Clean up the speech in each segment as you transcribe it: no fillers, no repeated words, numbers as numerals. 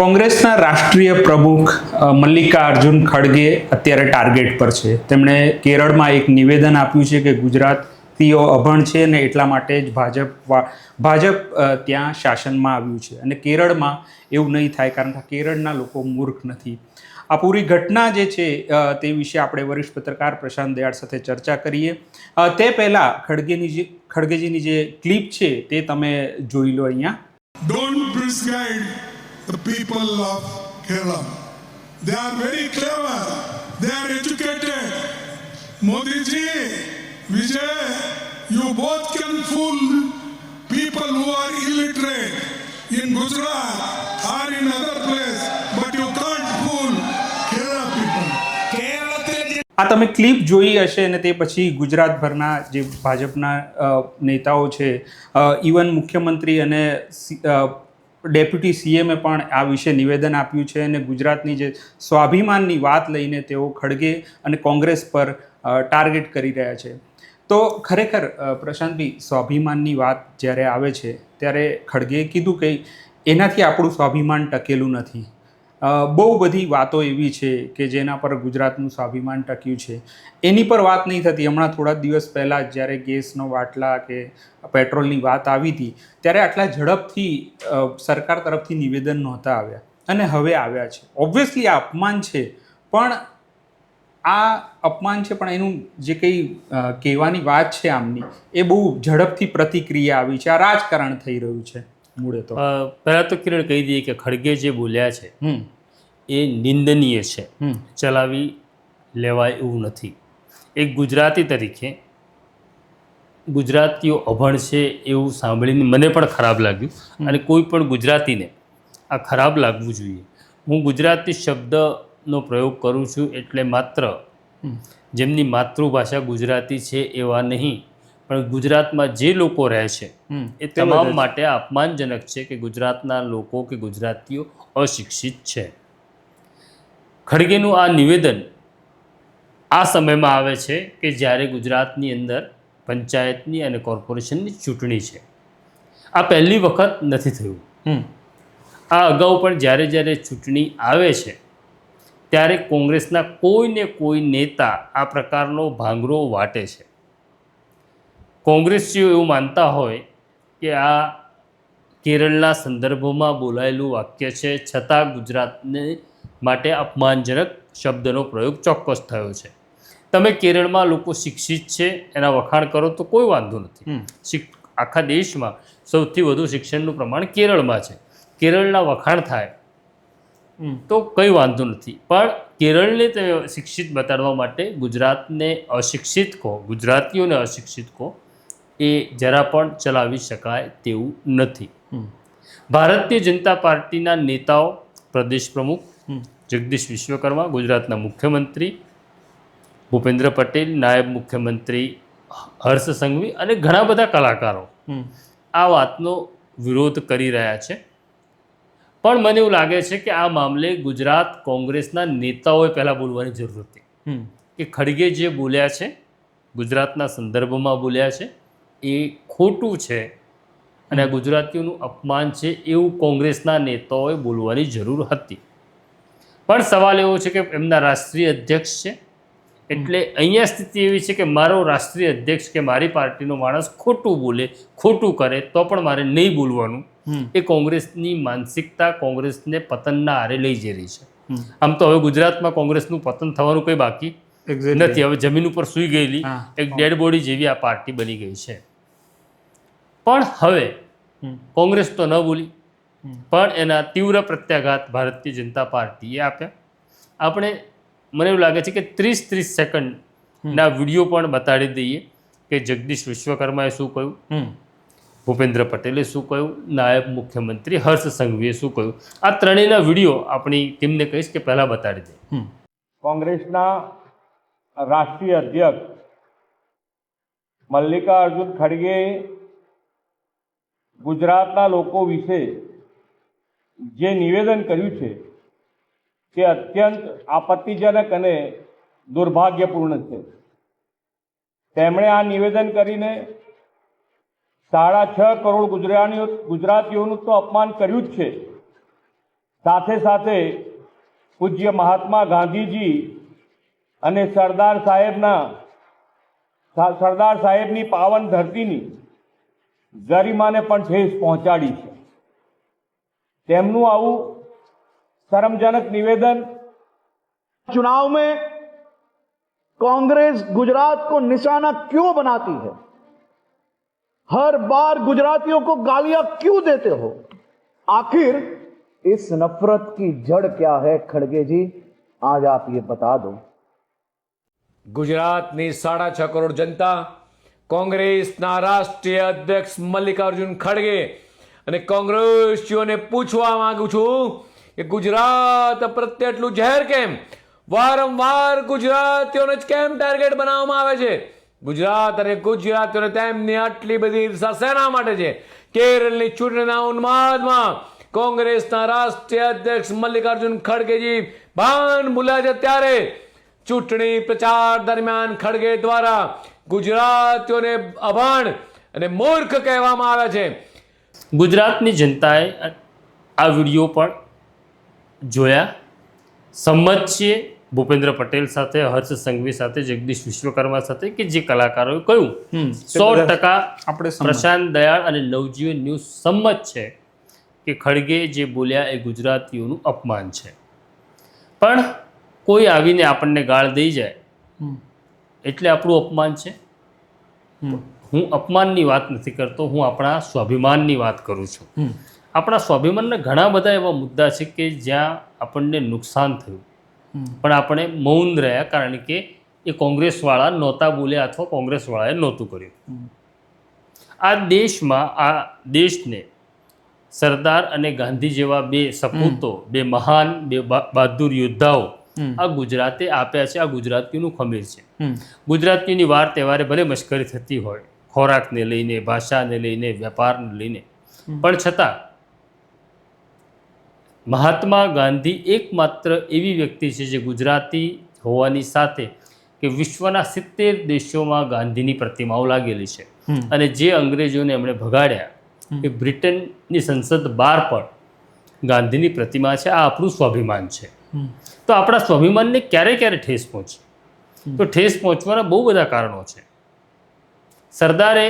કોંગ્રેસના રાષ્ટ્રીય પ્રમુખ મલ્લિકાર્જુન ખડગે અત્યારે ટાર્ગેટ પર છે. તેમણે કેરળમાં એક નિવેદન આપ્યું છે કે ગુજરાતીઓ અભણ છે અને એટલા માટે જ ભાજપ ત્યાં શાસનમાં આવ્યું છે અને કેરળમાં એવું નહીં થાય કારણ કે કેરળના લોકો મૂર્ખ નથી. આ પૂરી ઘટના જે છે તે વિશે આપણે વરિષ્ઠ પત્રકાર પ્રશાંત દયાળ સાથે ચર્ચા કરીએ. તે પહેલાં ખડગેજીની જે ક્લિપ છે તે તમે જોઈ લો અહીંયા. Don't misguide the people of Kerala. They are very clever. They are educated. Modi ji, Vijay, you both can fool people who are illiterate in Gujarat or in other place, but you can't fool Kerala people. આ તમે clip જોઈ હશે અને તે પછી ગુજરાતભરના જે ભાજપના નેતાઓ છે, ઇવન મુખ્યમંત્રી અને ડેપ્યુટી સીએમે પણ આ વિશે નિવેદન આપ્યું છે અને ગુજરાતની જે સ્વાભિમાનની વાત લઈને તેઓ ખડગે અને કોંગ્રેસ પર ટાર્ગેટ કરી રહ્યા છે. તો ખરેખર પ્રશાંતભાઈ, સ્વાભિમાનની વાત જ્યારે આવે છે ત્યારે ખડગેએ કીધું કે એનાથી આપણું સ્વાભિમાન ટકેલું નથી. બહુ બધી વાતો એવી છે કે જેના પર ગુજરાતનું સ્વાભિમાન ટક્યું છે, એની પર વાત નહીં થતી. હમણાં થોડા દિવસ પહેલાં જ્યારે ગેસનો બાટલા કે પેટ્રોલની વાત આવી હતી ત્યારે આટલા ઝડપથી સરકાર તરફથી નિવેદન નહોતા આવ્યા અને હવે આવ્યા છે. ઓબ્વિયસલી આ અપમાન છે, પણ એનું જે કંઈ કહેવાની વાત છે આમની એ બહુ ઝડપથી પ્રતિક્રિયા આવી છે. આ રાજકારણ થઈ રહ્યું છે. મૂળે તો પહેલાં તો કિરણ કહી દઈએ કે ખડગે જે બોલ્યા છે એ નિંદનીય છે, ચલાવી લેવાય એવું નથી. એક ગુજરાતી તરીકે ગુજરાતીઓ અભણ છે એવું સાંભળીને મને પણ ખરાબ લાગ્યું અને કોઈ પણ ગુજરાતીને આ ખરાબ લાગવું જોઈએ. હું ગુજરાતી શબ્દનો પ્રયોગ કરું છું એટલે માત્ર જેમની માતૃભાષા ગુજરાતી છે એવા નહીં, પણ ગુજરાતમાં જે લોકો રહે છે એ તમામ માટે અપમાનજનક છે કે ગુજરાતના લોકો કે ગુજરાતીઓ અશિક્ષિત છે. ખડગેનું આ નિવેદન આ સમયમાં આવે છે કે જ્યારે ગુજરાતની અંદર પંચાયતની અને કોર્પોરેશનની ચૂંટણી છે. આ પહેલી વખત નથી થયું. આ અગાઉ પણ જ્યારે જ્યારે ચૂંટણી આવે છે ત્યારે કોંગ્રેસના કોઈને કોઈ નેતા આ પ્રકારનો ભાંગરો વાટે છે. કોંગ્રેસીઓ એવું માનતા હોય કે આ કેરળના સંદર્ભમાં બોલાયેલું વાક્ય છે, છતાં ગુજરાતને માટે અપમાનજનક શબ્દનો પ્રયોગ ચોક્કસ થયો છે. તમે કેરળમાં લોકો શિક્ષિત છે એના વખાણ કરો તો કોઈ વાંધો નથી. આખા દેશમાં સૌથી વધુ શિક્ષણનું પ્રમાણ કેરળમાં છે. કેરળના વખાણ થાય તો કંઈ વાંધો નથી, પણ કેરળને તમે શિક્ષિત બતાડવા માટે ગુજરાતને અશિક્ષિત કહો, ગુજરાતીઓને અશિક્ષિત કહો, એ જરા પણ ચલાવી શકાય તેવું નથી. ભારતીય જનતા પાર્ટીના નેતાઓ, પ્રદેશ પ્રમુખ જગદીશ વિશ્વકર્મા, ગુજરાતના મુખ્યમંત્રી ભૂપેન્દ્ર પટેલ, નાયબ મુખ્યમંત્રી હર્ષ સંઘવી અને ઘણા બધા કલાકારો આ વાતનો વિરોધ કરી રહ્યા છે. પણ મને એવું લાગે છે કે આ મામલે ગુજરાત કોંગ્રેસના નેતાઓએ પહેલાં બોલવાની જરૂર હતી કે ખડગે જે બોલ્યા છે, ગુજરાતના સંદર્ભમાં બોલ્યા છે, એ ખોટું છે અને આ ગુજરાતીઓનું અપમાન છે એવું કોંગ્રેસના નેતાઓએ બોલવાની જરૂર હતી. પણ સવાલ એવો છે કે એમના રાષ્ટ્રીય અધ્યક્ષ છે એટલે અહીંયા સ્થિતિ એવી છે કે મારો રાષ્ટ્રીય અધ્યક્ષ કે મારી પાર્ટીનો માણસ ખોટું બોલે, ખોટું કરે તો પણ મારે નહીં બોલવાનું. એ કોંગ્રેસની માનસિકતા કોંગ્રેસને પતનના આરે લઈ જઈ રહી છે. આમ તો હવે ગુજરાતમાં કોંગ્રેસનું પતન થવાનું કંઈ બાકી નથી. હવે જમીન ઉપર સૂઈ ગયેલી એક ડેડ બોડી જેવી આ પાર્ટી બની ગઈ છે. પણ હવે કોંગ્રેસ તો ન બોલી, પણ એના તીવ્ર પ્રત્યાઘાત ભારતીય જનતા પાર્ટીએ આપ્યા. આપણે મને એવું લાગે છે કે 30-30 સેકન્ડના વિડીયો પણ બતાડી દઈએ કે જગદીશ વિશ્વકર્માએ શું કહ્યું, ભૂપેન્દ્ર પટેલે શું કહ્યું, નાયબ મુખ્યમંત્રી હર્ષ સંઘવીએ શું કહ્યું. આ ત્રણેયના વિડીયો આપણી ટીમને કહીશ કે પહેલાં બતાડી દઈએ. કોંગ્રેસના રાષ્ટ્રીય અધ્યક્ષ મલ્લિકાર્જુન ખડગે ગુજરાતના લોકો વિશે જે નિવેદન કર્યું છે તે અત્યંત આપત્તિજનક અને દુર્ભાગ્યપૂર્ણ છે. તેમણે આ નિવેદન કરીને 6.5 કરોડ ગુજરાતીઓનું તો અપમાન કર્યું જ છે, સાથે સાથે પૂજ્ય મહાત્મા ગાંધીજી અને સરદાર સાહેબની પાવન ધરતીની ગરિમાને પણ ઠેસ પહોંચાડી છે. તેમનું આવું શરમજનક નિવેદન चुनाव में कांग्रेस गुजरात को निशाना क्यों बनाती है? हर बार गुजरातियों को गालियां क्यों देते हो? आखिर इस नफरत की जड़ क्या है खड़गे जी? आज आप ये बता दो. ગુજરાતની 6.5 કરોડ જનતા કોંગ્રેસના રાષ્ટ્રીય અધ્યક્ષ મલ્લિકાર્જુન ખડગે અને કોંગ્રેસીઓને પૂછવા માંગુ છું કે ગુજરાત પ્રત્યે એટલું ઝેર કેમ? વારંવાર ગુજરાતીઓને જ કેમ ટાર્ગેટ બનાવવામાં આવે છે? ગુજરાત અને ગુજરાતીઓને તેમની આટલી બધી ઈર્ષા શેના માટે છે? કેરળની ચૂંટણીના ઉન્માદમાં કોંગ્રેસના રાષ્ટ્રીય અધ્યક્ષ મલ્લિકાર્જુન ખડગેજી ભાન ભૂલ્યા છે ત્યારે ચૂંટણી પ્રચાર દરમિયાન ખડગે દ્વારા ગુજરાતીઓને અભણ અને મૂર્ખ કહેવામાં આવે છે. ગુજરાતની જનતાએ આ વિડીયો પણ જોયા, સંમત છીએ ભૂપેન્દ્ર પટેલ સાથે, હર્ષ સંઘવી સાથે, જગદીશ વિશ્વકર્મા સાથે કે જે કલાકારોએ કહ્યું 100% આપણે પ્રશાંત દયાળ અને નવજીવન ન્યૂઝ સંમત છે કે ખડગે જે બોલ્યા એ ગુજરાતીઓનું અપમાન છે. પણ કોઈ આવીને આપણને ગાળ દઈ જાય એટલે આપણું અપમાન છે? હું અપમાનની વાત નથી કરતો, હું આપણા સ્વાભિમાનની વાત કરું છું. આપણા સ્વાભિમાનના ઘણા બધા એવા મુદ્દા છે કે જ્યાં આપણને નુકસાન થયું પણ આપણે મૌન રહ્યા, કારણ કે એ કોંગ્રેસવાળા નહોતા બોલ્યા અથવા કોંગ્રેસવાળાએ નહોતું કર્યું. આ દેશમાં, આ દેશને સરદાર અને ગાંધી જેવા બે સપૂતો, બે મહાન, બે બહાદુર યોદ્ધાઓ આ ગુજરાતે આપ્યા છે. આ ગુજરાતીઓનું ખમીર છે. ગુજરાતીઓની વાર તહેવારે ભલે મશ્કરી થતી હોય, ખોરાકને લઈને, ભાષાને લઈને, વેપારને લઈને, પણ છતાં મહાત્મા ગાંધી એકમાત્ર એવી વ્યક્તિ છે જે ગુજરાતી હોવાની સાથે કે વિશ્વના 70 દેશોમાં ગાંધીની પ્રતિમાઓ લાગેલી છે. અને જે અંગ્રેજોને એમણે ભગાડ્યા એ બ્રિટનની સંસદ બહાર પણ ગાંધીની પ્રતિમા છે. આ આપણું સ્વાભિમાન છે. તો આપણા સ્વાભિમાનને ક્યારે ક્યારે ઠેસ પહોંચી? તો ઠેસ પહોંચવાના બહુ બધા કારણો છે. સરદારે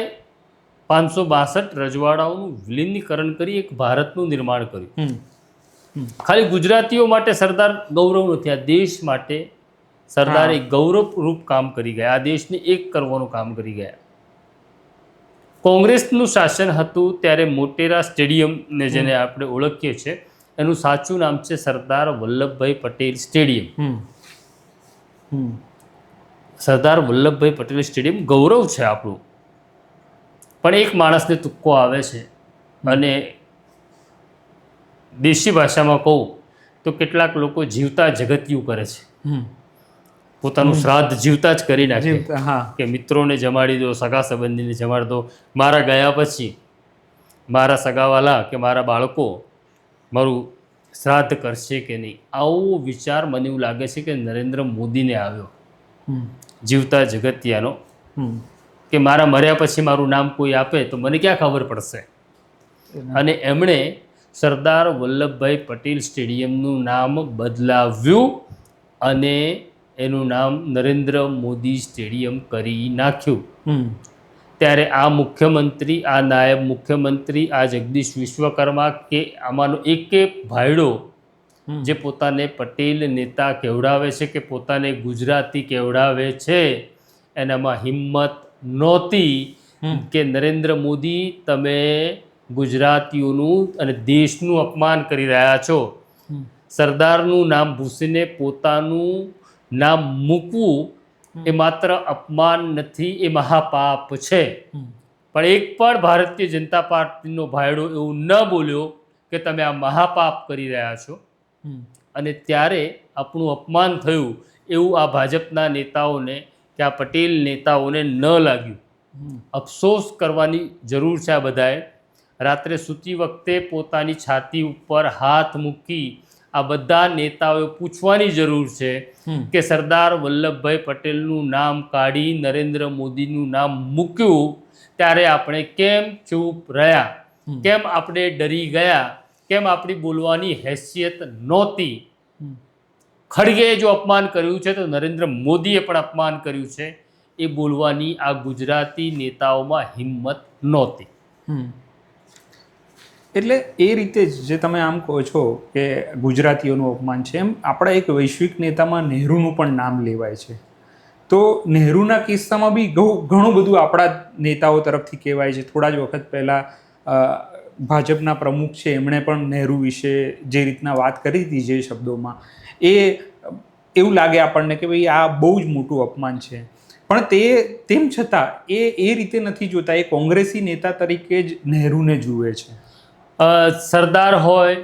562 રજવાડાઓનું વિલીનીકરણ કરી એક ભારતનું નિર્માણ કર્યું. ખાલી ગુજરાતીઓ માટે સરદાર ગૌરવ નથી, આ દેશ માટે સરદારે ગૌરવરૂપ કામ કરી ગયા. આ દેશને એક કરવાનું કામ કરી ગયા. કોંગ્રેસનું શાસન હતું ત્યારે મોટેરા સ્ટેડિયમને જેને આપણે ઓળખીએ છીએ એનું સાચું નામ છે સરદાર વલ્લભભાઈ પટેલ સ્ટેડિયમ. સરદાર વલ્લભભાઈ પટેલ સ્ટેડિયમ ગૌરવ છે આપણું. પણ એક માણસને તુક્કો આવે છે અને દેશી ભાષામાં કહું તો કેટલાક લોકો જીવતા જગતિયું કરે છે. પોતાનું શ્રાદ્ધ જીવતા જ કરી નાખે કે મિત્રોને જમાડી દો, સગા સંબંધીને જમાડી દો, મારા ગયા પછી મારા સગાવાલા કે મારા બાળકો મારું શ્રાદ્ધ કરશે કે નહીં. આવો વિચાર મને એવું લાગે છે કે નરેન્દ્ર મોદીને આવ્યો, જીવતા જગતિયાનો, કે મારા મર્યા પછી મારું નામ કોઈ આપે તો મને ક્યાં ખબર પડશે. અને એમણે સરદાર વલ્લભભાઈ પટેલ સ્ટેડિયમનું નામ બદલાવ્યું અને એનું નામ નરેન્દ્ર મોદી સ્ટેડિયમ કરી નાખ્યું. ત્યારે આ મુખ્યમંત્રી, આ નાયબ મુખ્યમંત્રી, આ જગદીશ વિશ્વકર્મા કે આમાંનો એક ભાઈડો જે પોતાને પટેલ નેતા કહેવડાવે છે કે પોતાને ગુજરાતી કહેવડાવે છે, એનામાં હિંમત નહોતી કે નરેન્દ્ર મોદી તમે ગુજરાતીઓનું અને દેશનું અપમાન કરી રહ્યા છો. સરદારનું નામ ભૂસીને પોતાનું નામ મૂકવું એ માત્ર અપમાન નથી, એ મહાપાપ છે. પણ એક પણ ભારતીય જનતા પાર્ટીનો ભાઈડો એવું ન બોલ્યો કે તમે આ મહાપાપ કરી રહ્યા છો. અને ત્યારે આપણું અપમાન થયું એવું આ ભાજપના નેતાઓને કે આ પટેલ નેતાઓને ન લાગ્યું. અફસોસ કરવાની જરૂર છે. આ બધાએ રાત્રે સૂતી વખતે પોતાની છાતી ઉપર હાથ મૂકી આ બધા નેતાઓએ પૂછવાની જરૂર છે કે સરદાર વલ્લભભાઈ પટેલનું નામ કાઢી નરેન્દ્ર મોદીનું નામ મૂક્યું ત્યારે આપણે કેમ ચૂપ રહ્યા? કેમ આપણે ડરી ગયા કેમ આપણી બોલવાની હેસિયત નહોતી. ખડગેએ જો અપમાન કર્યું છે તો નરેન્દ્ર મોદીએ પણ અપમાન કર્યું છે. એ બોલવાની આ ગુજરાતી નેતાઓમાં હિંમત નહોતી. એટલે એ રીતે જ જે તમે આમ કહો છો કે ગુજરાતીઓનું અપમાન છે, એમ આપણા એક વૈશ્વિક નેતામાં નહેરુનું પણ નામ લેવાય છે. તો નહેરુના કિસ્સામાં બી ઘણું બધું આપણા નેતાઓ તરફથી કહેવાય છે. થોડા જ વખત પહેલાં ભાજપના પ્રમુખ છે એમણે પણ નહેરુ વિશે જે રીતના વાત કરી હતી જે શબ્દોમાં, એ એવું લાગે આપણને કે ભાઈ આ બહુ જ મોટું અપમાન છે. પણ તેમ છતાં એ રીતે નથી જોતા. એ કોંગ્રેસી નેતા તરીકે જ નહેરુને જુએ છે. સરદાર હોય,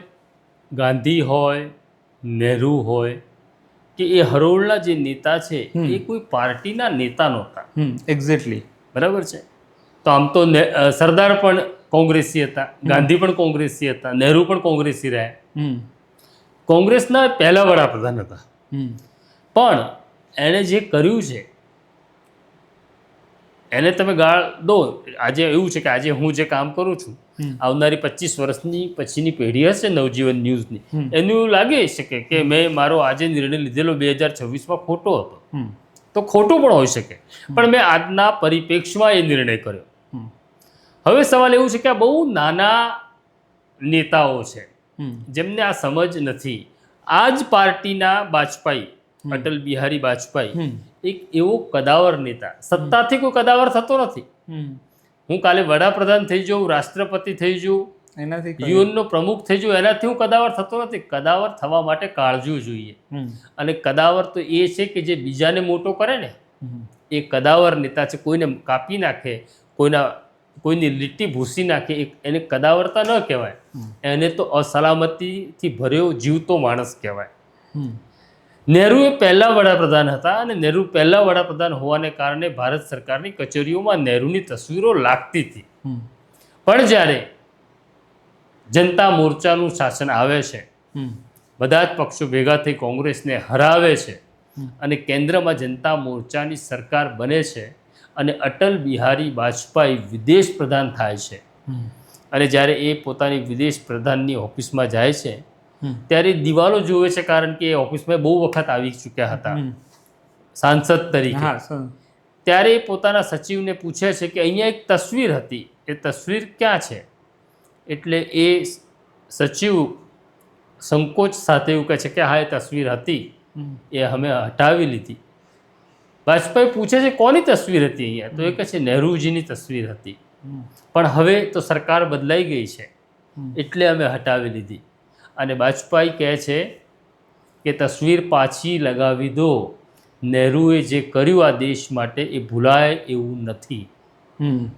ગાંધી હોય, નહેરુ હોય કે એ હરોળના જે નેતા છે એ કોઈ પાર્ટીના નેતા નહોતા. એક્ઝેક્ટલી. બરાબર છે. તો આમ તો સરદાર પણ કોંગ્રેસી હતા, ગાંધી પણ કોંગ્રેસી હતા, નહેરુ પણ કોંગ્રેસી રહ્યા. કોંગ્રેસના પહેલા વડાપ્રધાન હતા. પણ એણે જે કર્યું છે એને તમે ગાળ દો. આજે એવું છે કે આજે હું જે કામ કરું છું, આવનારી 25 વર્ષની પછીની પેઢી હશે નવજીવન ન્યૂઝની, એનું એવું લાગી શકે કે મેં મારો આજે નિર્ણય લીધેલો 2026માં ખોટો હતો. તો ખોટું પણ હોઈ શકે, પણ મેં આજના પરિપ્રેક્ષમાં એ નિર્ણય કર્યો. હવે સવાલ એવું છે કે આ બહુ નાના નેતાઓ છે જેમને આ સમજ નથી. આ જ પાર્ટીના વાજપેયી, અટલ બિહારી વાજપેયી એક એવો કદાવર નેતા, સત્તાથી કોઈ કદાવર થતો નથી. હું કાલે વડાપ્રધાન થઈ જાઉં, રાષ્ટ્રપતિ થઈ જાઉં, એનાથી યુએનનો પ્રમુખ થઈ જાઉં, એનાથી હું કદાવર થતો નથી. કદાવર થવા માટે કાળજું જોઈએ. અને કદાવર તો એ છે કે જે બીજાને મોટો કરે ને, એ કદાવર નેતા છે. કોઈને કાપી નાખે, કોઈની લીટી ભૂસી નાખે, એને કદાવરતા ન કહેવાય. એને તો અસલામતીથી ભર્યો જીવતો માણસ કહેવાય. નહેરુ એ પહેલા વડાપ્રધાન હતા અને નહેરુ પહેલા વડાપ્રધાન હોવાને કારણે ભારત સરકારની કચેરીઓમાં નહેરુની તસવીરો લાગતી હતી. પણ જ્યારે જનતા મોરચાનું શાસન આવે છે, બધા જ પક્ષો ભેગા થઈ કોંગ્રેસને હરાવે છે અને કેન્દ્રમાં જનતા મોરચાની સરકાર બને છે અને અટલ બિહારી વાજપેયી વિદેશ પ્રધાન થાય છે, અને જ્યારે એ પોતાની વિદેશ પ્રધાનની ઓફિસમાં જાય છે ત્યારે દિવાલો જોવે છે, કારણ કે એ ઓફિસમાં બહુ વખત આવી ચૂક્યા હતા સાંસદ તરીકે. ત્યારે એ પોતાના સચિવને પૂછે છે કે અહીંયા એક તસવીર હતી, એ તસવીર ક્યાં છે? એટલે એ સચિવ સંકોચ સાથે એવું કહે છે કે હા, એ તસવીર હતી, એ અમે હટાવી લીધી. વાજપેયી પૂછે છે કોની તસવીર હતી અહીંયા? તો એ કહે છે નહેરુજીની તસવીર હતી, પણ હવે તો સરકાર બદલાઈ ગઈ છે એટલે અમે હટાવી લીધી. અને વાજપેયી કહે છે કે તસવીર પાછી લગાવી દો. નહેરુએ જે કર્યું આ દેશ માટે એ ભૂલાય એવું નથી.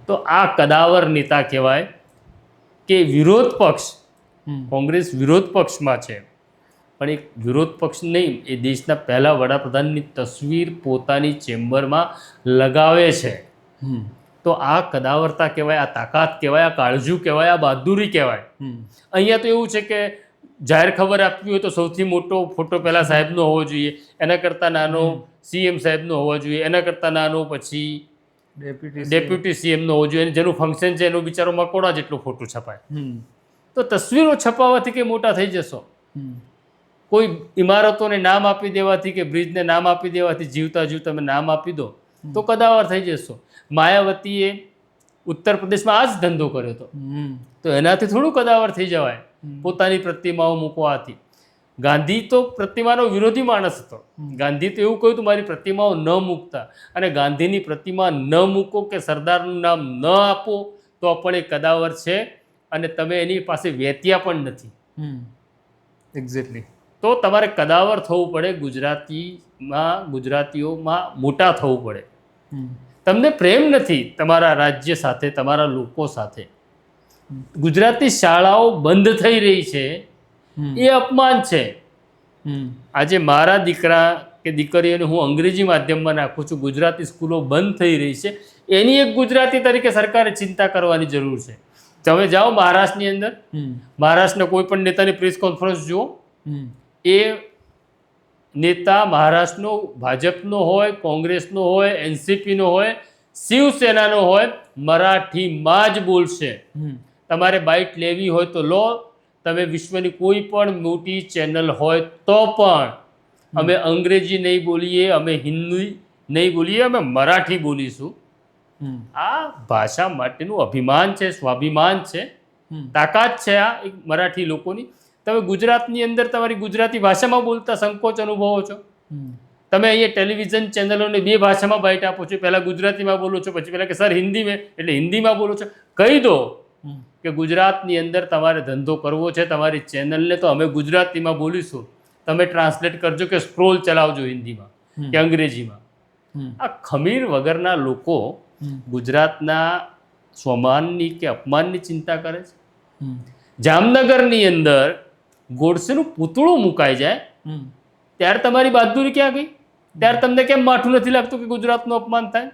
તો આ કદાવર નેતા કહેવાય કે વિરોધ પક્ષ, કોંગ્રેસ વિરોધ પક્ષમાં છે, પણ એક વિરોધ પક્ષ નહીં, એ દેશના પહેલા વડાપ્રધાનની તસવીર પોતાની ચેમ્બરમાં લગાવે છે. તો આ કદાવરતા કહેવાય, આ તાકાત કહેવાય, આ કાળજું કહેવાય, આ બહાદુરી કહેવાય. અહીંયા તો એવું છે કે જાહેર ખબર આપવી હોય તો સૌથી મોટો ફોટો પહેલાં સાહેબનો હોવો જોઈએ, એના કરતાં નાનો સીએમ સાહેબનો હોવો જોઈએ, એના કરતાં નાનો પછી ડેપ્યુટી સીએમનો હોવો જોઈએ, જેનું ફંક્શન છે એનો બિચારો મકોડા જેટલો ફોટો છપાય. તો તસવીરો છપાવવાથી કે મોટા થઈ જશો? કોઈ ઇમારતોને નામ આપી દેવાથી કે બ્રિજને નામ આપી દેવાથી જીવતા જીવ તમે નામ આપી દો તો કદાવર થઈ જશો. માયાવતીએ ઉત્તર પ્રદેશમાં આ જ ધંધો કર્યો હતો, તો એનાથી થોડું કદાવર થઈ જવાય પોતાની પ્રતિમાઓ મૂકવાથી. ગાંધી તો પ્રતિમાનો વિરોધી માણસ હતો. ગાંધી તો એવું કહ્યું હતું મારી પ્રતિમાઓ ન મૂકતા, અને ગાંધીની પ્રતિમા ન મૂકો કે સરદારનું નામ ન આપો તો પણ એ કદાવર છે અને તમે એની પાસે વેત્યા પણ નથી. એક્ઝેક્ટલી. તો તમારે કદાવર થવું પડે, ગુજરાતીઓમાં મોટા થવું પડે. તમને પ્રેમ નથી તમારા રાજ્ય સાથે, તમારા લોકો સાથે. ગુજરાતી શાળાઓ બંધ થઈ રહી છે, એ અપમાન છે. આજે મારા દીકરા કે દીકરીઓને હું અંગ્રેજી માધ્યમમાં નાખું છું, ગુજરાતી સ્કૂલો બંધ થઈ રહી છે, એની એક ગુજરાતી તરીકે સરકારે ચિંતા કરવાની જરૂર છે. તમે જાઓ મહારાષ્ટ્રની અંદર, મહારાષ્ટ્રના કોઈ પણ નેતાની પ્રેસ કોન્ફરન્સ જુઓ, એ નેતા મહારાષ્ટ્રનો ભાજપનો હોય, કોંગ્રેસનો હોય, એનસીપીનો હોય, શિવસેનાનો હોય, મરાઠીમાં જ બોલશે. તમારે બાઇટ લેવી હોય તો લો, તમે વિશ્વની કોઈ પણ મોટી ચેનલ હોય તો પણ અમે અંગ્રેજી નહીં બોલીએ, અમે હિન્દી નહીં બોલીએ, અમે મરાઠી બોલીશું. આ ભાષા માટેનું અભિમાન છે, સ્વાભિમાન છે, તાકાત છે આ એક મરાઠી લોકોની. તમે ગુજરાતની અંદર તમારી ગુજરાતી ભાષામાં બોલતા સંકોચ અનુભવો છો. તમે અહીંયા ટેલિવિઝન ચેનલોને 2 ભાષામાં બાઇટ આપો છો. પહેલાં ગુજરાતીમાં બોલો છો, પછી પહેલાં કે સર હિન્દી મેં, એટલે હિન્દીમાં બોલો છો. કહી દો કે ગુજરાતની અંદર તમારે ધંધો કરવો છે, તમારી ચેનલને, તો અમે ગુજરાતીમાં બોલીશું. તમે ટ્રાન્સલેટ કરજો કે સ્ક્રોલ ચલાવજો હિન્દીમાં કે અંગ્રેજીમાં. આ ખમીર વગરના લોકો ગુજરાતના સ્વમાનની કે અપમાનની ચિંતા કરે છે. જામનગરની અંદર ગોડસેનું પૂતળું મુકાઈ જાય ત્યારે તમારી બહાદુરી ક્યાં ગઈ? ત્યારે તમને કેમ માઠું નથી લાગતું કે ગુજરાતનું અપમાન થાય?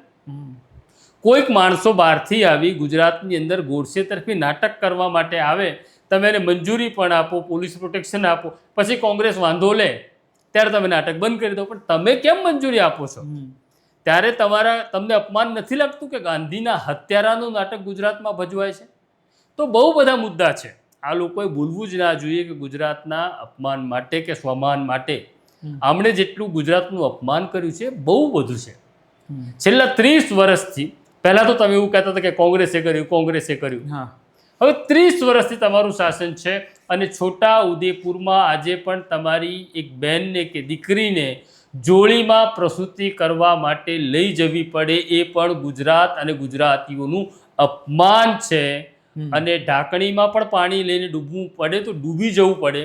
કોઈક માણસો બહારથી આવી ગુજરાતની અંદર ગોડસે તરફી નાટક કરવા માટે આવે, તમે એને મંજૂરી પણ આપો, પોલીસ પ્રોટેક્શન આપો, પછી કોંગ્રેસ વાંધો લે ત્યારે તમે નાટક બંધ કરી દો. પણ તમે કેમ મંજૂરી આપો છો? ત્યારે તમને અપમાન નથી લાગતું કે ગાંધીના હત્યારાનું નાટક ગુજરાતમાં ભજવાય છે? તો બહુ બધા મુદ્દા છે. આ લોકોએ ભૂલવું જ ના જોઈએ કે ગુજરાતના અપમાન માટે કે સ્વમાન માટે આમણે જેટલું ગુજરાતનું અપમાન કર્યું છે બહુ બધું છે. છેલ્લા 30 વર્ષથી, પહેલાં તો તમે એવું કહેતા હતા કે કોંગ્રેસે કર્યું. હવે 30 વર્ષથી તમારું શાસન છે અને છોટા ઉદેપુરમાં આજે પણ તમારી એક બહેનને કે દીકરીને જોડીમાં પ્રસૂતિ કરવા માટે લઈ જવી પડે, એ પણ ગુજરાત અને ગુજરાતીઓનું અપમાન છે. અને ઢાંકણીમાં પણ પાણી લઈને ડૂબવું પડે તો ડૂબી જવું પડે,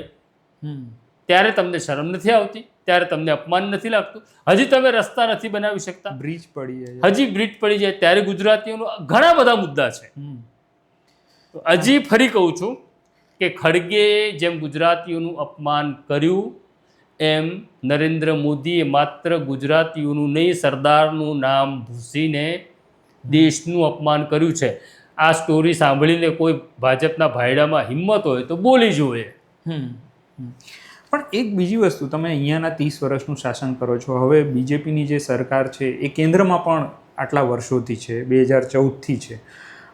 ત્યારે તમને શરમ નથી આવતી? ત્યારે તમને અપમાન નથી લાગતું? હજી તમે રસ્તા નથી બનાવી શકતા, બ્રિજ પડી જાય, હજી બ્રિજ પડી જાય ત્યારે ગુજરાતીઓનો ઘણા બધા મુદ્દા છે. હજી ફરી કહું છું કે ખડગે જેમ ગુજરાતીઓનું અપમાન કર્યું એમ નરેન્દ્ર મોદીએ માત્ર ગુજરાતીઓનું નહીં, સરદારનું નામ ભૂસીને દેશનું અપમાન કર્યું છે. આ સ્ટોરી સાંભળીને કોઈ ભાજપના ભાયડામાં હિંમત હોય તો બોલી જોઈએ. પણ એક બીજી વસ્તુ, તમે અહીંયાના 30 વર્ષનું શાસન કરો છો, હવે બીજેપીની જે સરકાર છે એ કેન્દ્રમાં પણ આટલા વર્ષોથી છે, 2014થી છે,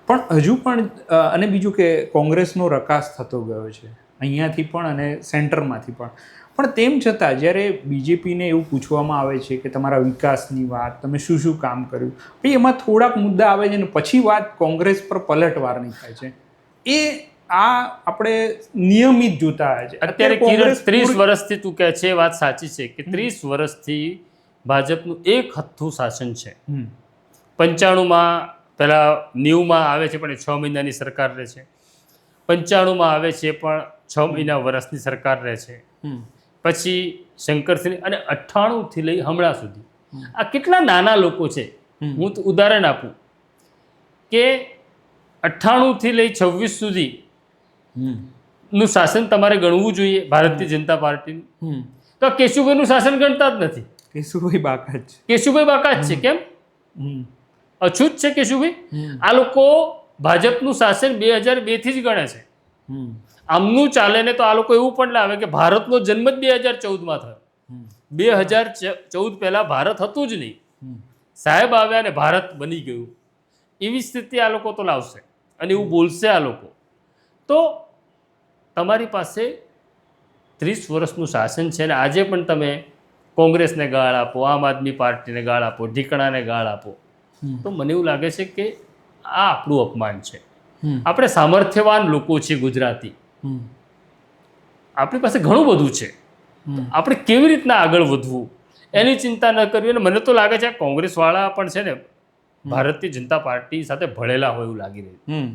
પણ હજુ પણ, અને બીજું કે કોંગ્રેસનો રકાસ થતો ગયો છે અહીંયાથી પણ અને સેન્ટરમાંથી પણ. પણ તેમ છતાં જ્યારે બીજેપીને એવું પૂછવામાં આવે છે કે તમારા વિકાસની વાત, તમે શું શું કામ કર્યું, પછી એમાં થોડાક મુદ્દા આવે છે ને પછી વાત કોંગ્રેસ પર પલટવારની થાય છે. એ આ આપણે નિયમિત જોતા આવે છે. અત્યારે કોંગ્રેસ 30 વર્ષથી તું કહે છે, વાત સાચી છે કે 30 વર્ષથી ભાજપનું એક હથ્થું શાસન છે. 95માં પહેલાં 90માં આવે છે પણ એ 6 મહિનાની સરકાર રહે છે, 95માં આવે છે પણ 6 મહિના વર્ષની સરકાર રહે છે, પછી શંકરસિંહ, અને 98થી લઈ હમણાં સુધી. આ કેટલા નાના લોકો છે. હું તો ઉદાહરણ આપું કે 98થી લઈ 26 સુધી નું શાસન તમારે ગણવું જોઈએ ભારતીય જનતા પાર્ટીનું. તો કેશુભાઈનું શાસન ગણતા જ નથી. કેશુભાઈ બાકાત છે. કેશુભાઈ બાકાત છે. કેમ? અછૂત છે કેશુભાઈ. આ લોકો ભાજપનું શાસન 2002થી જ ગણે છે. આમનું ચાલે ને તો આ લોકો એવું પણ લાવે કે ભારતનો જન્મ જ 2014માં થયો. 2014 પહેલાં ભારત હતું જ નહીં, સાહેબ આવ્યા અને ભારત બની ગયું. એવી સ્થિતિ આ લોકો તો લાવશે અને એવું બોલશે આ લોકો. તો તમારી પાસે 30 વર્ષનું શાસન છે ને આજે પણ તમે કોંગ્રેસને ગાળ આપો, આમ આદમી પાર્ટીને ગાળ આપો, ઢીકણાને ગાળ આપો, તો મને એવું લાગે છે કે આ આપણું અપમાન છે. આપણે સામર્થ્યવાન લોકો છીએ ગુજરાતી, આપણી પાસે ઘણું બધું છે, આપણે કેવી રીતના આગળ વધવું એની ચિંતા ન કરવી. અને મને તો લાગે છે કોંગ્રેસવાળા પણ છે ને ભારતીય જનતા પાર્ટી સાથે ભળેલા હોય એવું લાગી રહ્યું.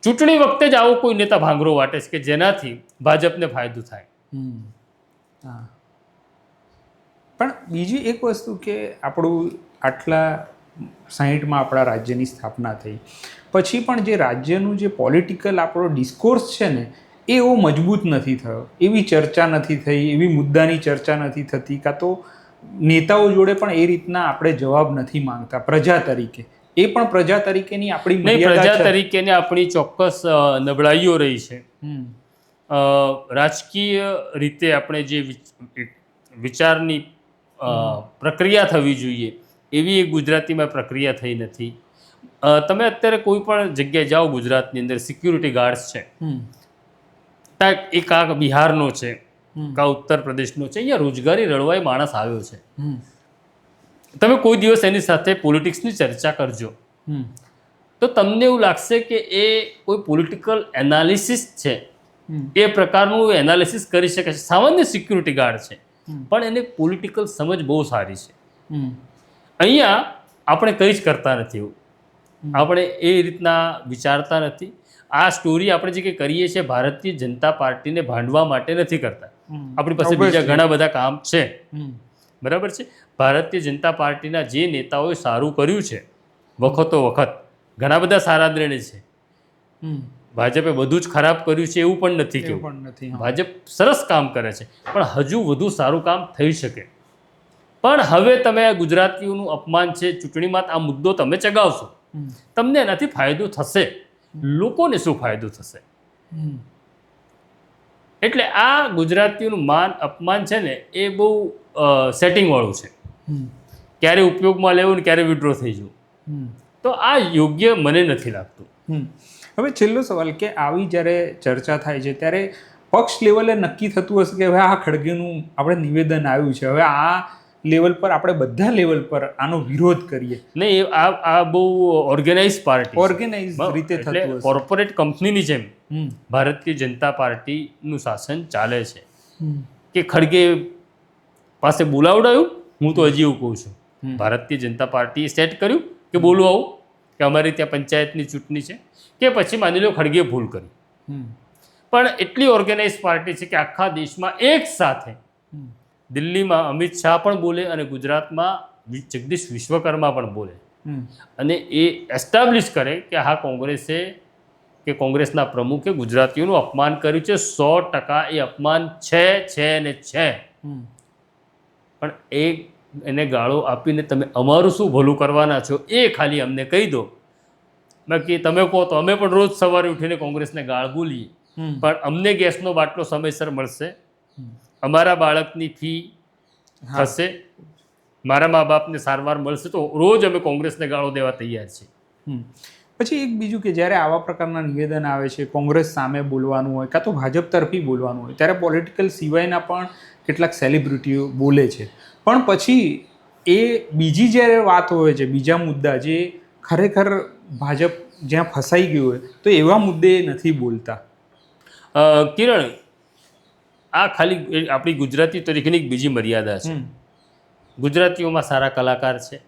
ચૂંટણી વખતે જ આવો કોઈ નેતા ભાંગરો વાટે છે કે જેનાથી ભાજપને ફાયદો થાય. પણ બીજી એક વસ્તુ કે આપણું આટલા 60માં આપણા રાજ્યની સ્થાપના થઈ પછી પણ જે રાજ્યનું જે પોલિટિકલ આપણો ડિસ્કોર્સ છે ને એ એવો મજબૂત નથી થયો, એવી ચર્ચા નથી થઈ, એવી મુદ્દાની ચર્ચા નથી થતી, કાં તો નેતાઓ જોડે પણ એ રીતના આપણે જવાબ નથી માંગતા પ્રજા તરીકે. એ પણ પ્રજા તરીકેની આપણી મર્યાદા છે. પ્રજા તરીકેની આપણી ચોક્કસ નબળાઈઓ રહી છે. રાજકીય રીતે આપણે જે વિચારની પ્રક્રિયા થવી જોઈએ એવી એક ગુજરાતીમાં પ્રક્રિયા થઈ નથી. તમે અત્યારે કોઈ પણ જગ્યાએ જાઓ ગુજરાતની અંદર, સિક્યુરિટી ગાર્ડ્સ છે, એક આ બિહારનો છે, કા ઉત્તર પ્રદેશનો છે, અહીંયા રોજગારી રળવાય માણસ આવ્યો છે. તમે કોઈ દિવસ એની સાથે પોલિટિક્સની ચર્ચા કરજો તો તમને એવું લાગશે કે એ કોઈ પોલિટિકલ એનાલિસિસ છે, એ પ્રકારનું એનાલિસિસ કરી શકે છે. સામાન્ય સિક્યુરિટી ગાર્ડ છે, પણ એને પોલિટિકલ સમજ બહુ સારી છે. અહીંયા આપણે કંઈ જ કરતા નથી એવું, આપણે એ રીતના વિચારતા નથી. આ સ્ટોરી આપણે જે કંઈ કરીએ છીએ ભારતીય જનતા પાર્ટીને ભાંડવા માટે નથી કરતા. આપણી પાસે બીજા ઘણા બધા કામ છે, બરાબર છે. ભારતીય જનતા પાર્ટીના જે નેતાઓએ સારું કર્યું છે વખતો વખત, ઘણા બધા સારા નિર્ણય છે. ભાજપે બધું જ ખરાબ કર્યું છે એવું પણ નથી કેવું. ભાજપ સરસ કામ કરે છે, પણ હજુ વધુ સારું કામ થઈ શકે. પણ હવે તમે આ ગુજરાતીઓનું અપમાન છે, ચૂંટણીમાં આ મુદ્દો તમે ચગાવશો, તમને એનાથી ફાયદો થશે, લોકોને શું ફાયદો થશે? એટલે આ ગુજરાતીઓનું માન અપમાન છે ને એ બહુ સેટિંગવાળું છે. ક્યારે ઉપયોગમાં લેવું ને ક્યારે વિડ્રો થઈ જવું, તો આ યોગ્ય મને નથી લાગતું. હવે છેલ્લો સવાલ કે આવી જ્યારે ચર્ચા થાય છે ત્યારે પક્ષ લેવલે નક્કી થતું હશે કે હવે આ ખડગેનું આપણે નિવેદન આવ્યું છે, હવે આ લેવલ પર આપણે બધા લેવલ પર આનો વિરોધ કરીએ. નહીં, આ બહુ ઓર્ગેનાઇઝ પાર્ટી, ઓર્ગેનાઇઝ રીતે થતું હશે. કોર્પોરેટ કંપનીની જેમ ભારતીય જનતા પાર્ટીનું શાસન ચાલે છે. કે ખડગે પાસે બોલાવડાયું, હું તો હજી એવું કહું છું, ભારતીય જનતા પાર્ટીએ સેટ કર્યું કે બોલવું આવું કે અમારી ત્યાં પંચાયતની ચૂંટણી છે, કે પછી માની લો ખડગે ભૂલ કરી. પણ એટલી ઓર્ગેનાઇઝ પાર્ટી છે કે આખા દેશમાં એક સાથે, દિલ્હીમાં અમિત શાહ પણ બોલે અને ગુજરાતમાં જગદીશ વિશ્વકર્મા પણ બોલે, અને એ એસ્ટાબ્લિશ કરે કે હા કોંગ્રેસે કે કોંગ્રેસના પ્રમુખે ગુજરાતીઓનું અપમાન કર્યું છે. 100% એ અપમાન છે ને છે. પણ એને ગાળો આપીને તમે અમારું શું ભલું કરવાના છો એ ખાલી અમને કહી દો. બાકી તમે કહો તો અમે પણ રોજ સવારે ઉઠીને કોંગ્રેસને ગાળ બોલીએ, પણ અમને ગેસનો બાટલો સમયસર મળશે, અમારા બાળકની ફી થશે, મારા મા બાપને સારવાર મળશે, તો રોજ અમે કોંગ્રેસને ગાળો દેવા તૈયાર છીએ. પછી એક બીજું કે જ્યારે આવા પ્રકારના નિવેદન આવે છે, કોંગ્રેસ સામે બોલવાનું હોય કાં તો ભાજપ તરફી બોલવાનું હોય, ત્યારે પોલિટિકલ સિવાયના પણ કેટલાક સેલિબ્રિટીઓ બોલે છે, પણ પછી એ બીજી જ્યારે વાત હોય છે, બીજા મુદ્દા જે ખરેખર ભાજપ જ્યાં ફસાઈ ગયું હોય તો એવા મુદ્દે નથી બોલતા. કિરણ, આ ખાલી આપણી ગુજરાતી તરીકેની એક બીજી મર્યાદા છે. ગુજરાતીઓમાં સારા કલાકાર છે,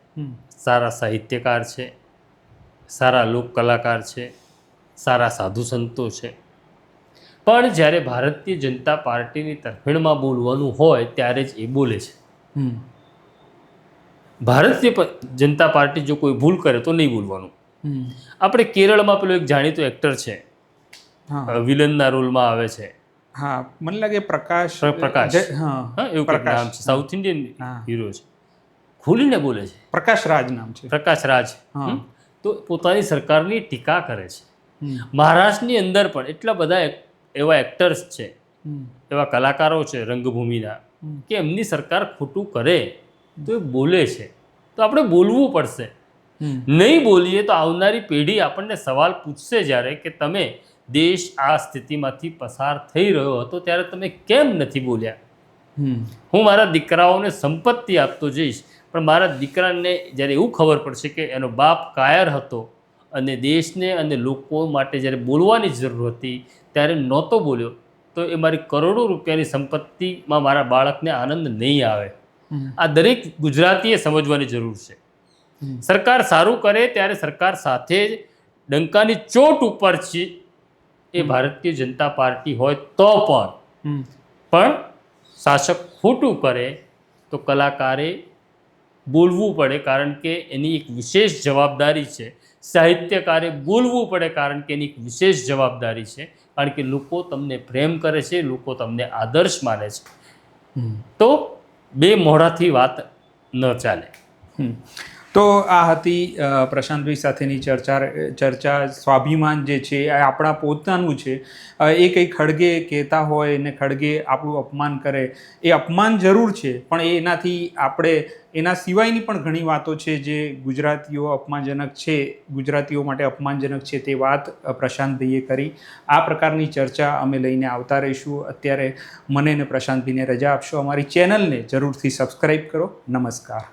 સારા સાહિત્યકાર છે, સારા લોક કલાકાર છે, સારા સાધુ સંતો છે, પણ જ્યારે ભારતીય જનતા પાર્ટીની તરફેણમાં બોલવાનું હોય ત્યારે જ એ બોલે છે. ભારતીય જનતા પાર્ટી જો કોઈ ભૂલ કરે તો નહીં બોલવાનું. આપણે કેરળમાં પેલો એક જાણીતો એક્ટર છે, વિલનના રોલમાં આવે છે, હા મને લાગે પ્રકાશ, એવું કંઈક નામ છે, સાઉથ ઇન્ડિયન હીરો છે, ખુલીને બોલે છે. પ્રકાશ રાજ નામ છે. પ્રકાશ રાજ. તો પોતાની સરકારની ટીકા કરે છે. મહારાષ્ટ્રની અંદર પણ એટલા બધા એવા એક્ટર્સ છે, એવા કલાકારો છે રંગભૂમિના, કે એમની સરકાર ખોટું કરે તો એ બોલે છે. તો આપણે બોલવું પડશે. નહીં બોલીએ તો આવનારી પેઢી આપણને સવાલ પૂછશે જ્યારે કે તમે દેશ આ સ્થિતિમાંથી પસાર થઈ રહ્યો હતો ત્યારે તમે કેમ નથી બોલ્યા. હું મારા દીકરાઓને સંપત્તિ આપતો જઈશ, પણ મારા દીકરાને જ્યારે એવું ખબર પડશે કે એનો બાપ કાયર હતો અને દેશને અને લોકો માટે જ્યારે બોલવાની જરૂર હતી ત્યારે નહોતો બોલ્યો, તો એ મારી કરોડો રૂપિયાની સંપત્તિમાં મારા બાળકને આનંદ નહીં આવે. આ દરેક ગુજરાતીએ સમજવાની જરૂર છે. સરકાર સારું કરે ત્યારે સરકાર સાથે જ ડંકાની ચોટ ઉપર છે એ ભારતીય જનતા પાર્ટી હોય તો પણ શાસક ખોટું કરે તો કલાકારે બોલવું પડે, કારણ કે એની એક વિશેષ જવાબદારી છે. સાહિત્યકારે બોલવું પડે કારણ કે એની એક વિશેષ જવાબદારી છે, કારણ કે લોકો તમને પ્રેમ કરે છે, લોકો તમને આદર્શ માને છે. તો બે મોઢાથી વાત ન ચાલે. તો આ હતી પ્રશાંતભાઈ સાથેની ચર્ચા. સ્વાભિમાન જે છે એ આપણા પોતાનું છે. એ કંઈ ખડગે કહેતા હોય ને ખડગે આપણું અપમાન કરે, એ અપમાન જરૂર છે, પણ એનાથી આપણે એના સિવાયની પણ ઘણી વાતો છે જે ગુજરાતીઓ અપમાનજનક છે, ગુજરાતીઓ માટે અપમાનજનક છે, તે વાત પ્રશાંતભાઈએ કરી. આ પ્રકારની ચર્ચા અમે લઈને આવતા રહીશું. અત્યારે મને ને પ્રશાંતભાઈને રજા આપશો. અમારી ચેનલને જરૂરથી સબસ્ક્રાઈબ કરો. નમસ્કાર.